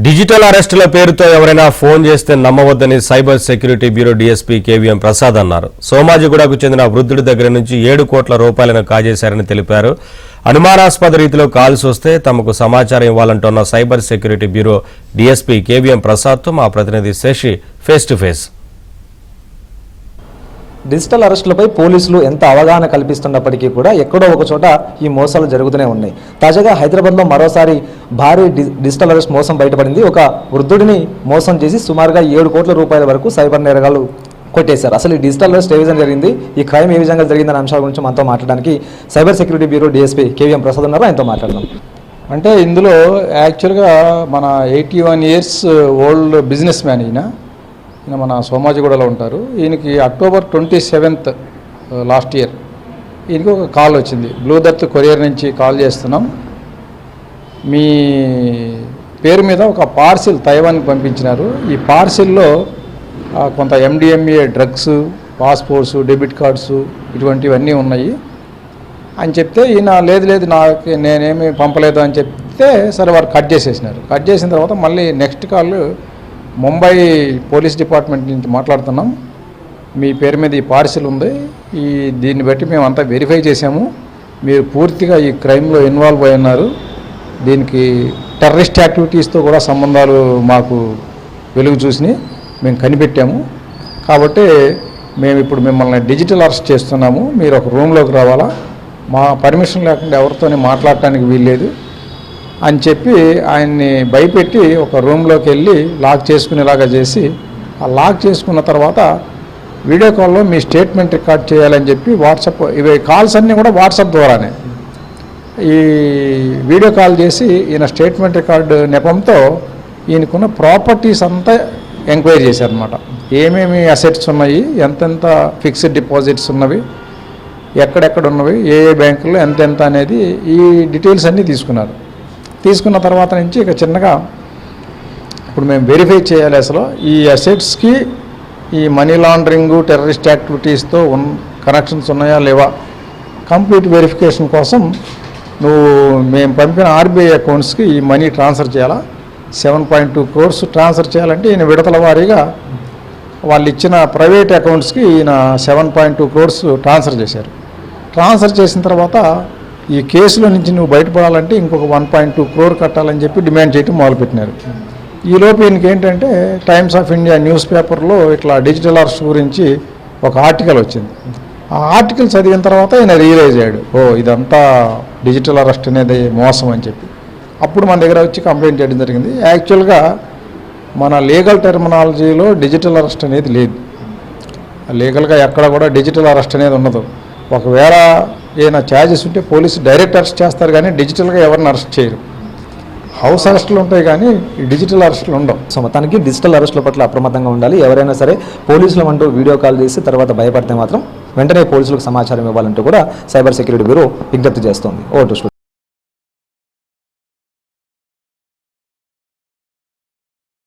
Digital అరెస్టుల పేరుతో ఎవరైనా phone చేస్తే నమ్మవద్దని cyber security bureau DSP KVM Prasad అన్నారు. సోమాజిగూడకు చెందిన వృద్ధుడి దగ్గర నుంచి 7 కోట్ల రూపాయలను కాజేశారని తెలిపారు. అనుమానాస్పద రీతిలో కాల్స్ వస్తే తమకు సమాచారం ఇవ్వాలంటున్న cyber security bureau DSP KVM ప్రసాద్తో మా ప్రతినిధి Sasi face to face. Digital అరెస్టులపై పోలీసులు ఎంత అవగాహన కల్పిస్తున్నప్పటికీ కూడా ఎక్కడో ఒక చోట ఈ మోసాలు జరుగుతూనే ఉన్నాయి. తాజాగా హైదరాబాద్లో మరోసారి భారీ డిజిటల్ అరెస్ట్ మోసం బయటపడింది. ఒక వృద్ధుడిని మోసం చేసి సుమారుగా 7 కోట్ల రూపాయల వరకు సైబర్ నేరగాళ్లు కొట్టేశారు. అసలు ఈ డిజిటల్ అరెస్ట్ ఏ విధంగా జరిగింది, ఈ క్రైమ్ ఏ విధంగా జరిగిందనే అంశాల గురించి మనతో మాట్లాడడానికి cyber security bureau DSP KVM Prasad ఉన్నారు. ఆయనతో మాట్లాడదాం. అంటే ఇందులో యాక్చువల్గా మన 81 years ఓల్డ్ బిజినెస్ మ్యాన్ ఈయన మన సోమాజిగూడలో ఉంటారు. ఈయనకి October 27th లాస్ట్ ఇయర్ ఈయనకి ఒక కాల్ వచ్చింది. బ్లూ దర్త్ కొరియర్ నుంచి కాల్ చేస్తున్నాం, మీ పేరు మీద ఒక పార్సిల్ తైవాన్కి పంపించినారు. ఈ పార్సిల్లో కొంత MDMA drugs, passports, debit cards ఇటువంటివన్నీ ఉన్నాయి అని చెప్తే ఈయన లేదు నాకు నేనేమి పంపలేదు అని చెప్తే సరే వారు కట్ చేసేసినారు. కట్ చేసిన తర్వాత మళ్ళీ next call Mumbai police department నుంచి మాట్లాడుతున్నాం, మీ పేరు మీద ఈ పార్సిల్ ఉంది, దీన్ని బట్టి మేము అంతా వెరిఫై చేసాము, మీరు పూర్తిగా ఈ క్రైమ్లో ఇన్వాల్వ్ అయి ఉన్నారు, దీనికి టెర్రరిస్ట్ యాక్టివిటీస్తో కూడా సంబంధాలు మాకు వెలుగు చూసి మేము కనిపెట్టాము, కాబట్టి మేము ఇప్పుడు మిమ్మల్ని డిజిటల్ అరెస్ట్ చేస్తున్నాము, మీరు ఒక రూమ్లోకి రావాలా, మా పర్మిషన్ లేకుండా ఎవరితోనే మాట్లాడటానికి వీల్లేదు అని చెప్పి ఆయన్ని భయపెట్టి ఒక రూమ్లోకి వెళ్ళి లాక్ చేసుకునేలాగా చేసి, ఆ లాక్ చేసుకున్న తర్వాత వీడియో కాల్లో మీ స్టేట్మెంట్ రికార్డ్ చేయాలని చెప్పి వాట్సాప్, ఇవి కాల్స్ అన్నీ కూడా వాట్సాప్ ద్వారానే ఈ వీడియో కాల్ చేసి ఈయన స్టేట్మెంట్ రికార్డు నెపంతో ఈయనకున్న ప్రాపర్టీస్ అంతా ఎంక్వైరీ చేశారనమాట. ఏమేమి అసెట్స్ ఉన్నాయి, ఎంతెంత ఫిక్స్డ్ డిపాజిట్స్ ఉన్నవి, ఎక్కడెక్కడ ఉన్నవి, ఏ బ్యాంకుల్లో ఎంతెంత అనేది ఈ డీటెయిల్స్ అన్నీ తీసుకున్నారు. తీసుకున్న తర్వాత నుంచి ఇక చిన్నగా ఇప్పుడు మేము వెరిఫై చేయాలి అసలు ఈ అసెట్స్కి ఈ మనీ లాండరింగు, టెర్రరిస్ట్ యాక్టివిటీస్తో కనెక్షన్స్ ఉన్నాయా లేవా, కంప్లీట్ వెరిఫికేషన్ కోసం మేము పంపిన RBI అకౌంట్స్కి ఈ మనీ ట్రాన్స్ఫర్ చేయాలా, 7.2 crores ట్రాన్స్ఫర్ చేయాలంటే ఈయన విడతల వారీగా వాళ్ళు ఇచ్చిన ప్రైవేట్ అకౌంట్స్కి ఈయన 7.2 crores ట్రాన్స్ఫర్ చేశారు. ట్రాన్స్ఫర్ చేసిన తర్వాత ఈ కేసులో నుంచి నువ్వు బయటపడాలంటే ఇంకొక 1.2 crore కట్టాలని చెప్పి డిమాండ్ చేయడం మొదలుపెట్టినారు. ఈలోపు ఈయనకి ఏంటంటే టైమ్స్ ఆఫ్ ఇండియా న్యూస్ పేపర్లో ఇట్లా డిజిటల్ అరెస్ట్ గురించి ఒక ఆర్టికల్ వచ్చింది. ఆ ఆర్టికల్ చదివిన తర్వాత ఆయన రియలైజ్ అయ్యాడు, ఇదంతా డిజిటల్ అరెస్ట్ అనేది మోసం అని చెప్పి. అప్పుడు మన దగ్గర వచ్చి కంప్లైంట్ చేయడం జరిగింది. యాక్చువల్గా మన లీగల్ టెర్మినాలజీలో డిజిటల్ అరెస్ట్ అనేది లేదు, లీగల్గా ఎక్కడ కూడా డిజిటల్ అరెస్ట్ అనేది ఉండదు. ఒకవేళ ఏదైనా ఛార్జెస్ ఉంటే పోలీసు డైరెక్ట్ అరెస్ట్ చేస్తారు, కానీ డిజిటల్గా ఎవరిని అరెస్ట్ చేయరు. హౌస్ అరెస్టులు ఉంటాయి కానీ ఈ డిజిటల్ అరెస్టులు ఉండవు. సో మొత్తానికి డిజిటల్ అరెస్టుల పట్ల అప్రమత్తంగా ఉండాలి. ఎవరైనా సరే పోలీసులు అంటూ వీడియో కాల్ చేసి తర్వాత భయపడితే మాత్రం వెంటనే పోలీసులకు సమాచారం ఇవ్వాలంటూ కూడా సైబర్ సెక్యూరిటీ బ్యూరో విజ్ఞప్తి చేస్తోంది. Vote studio.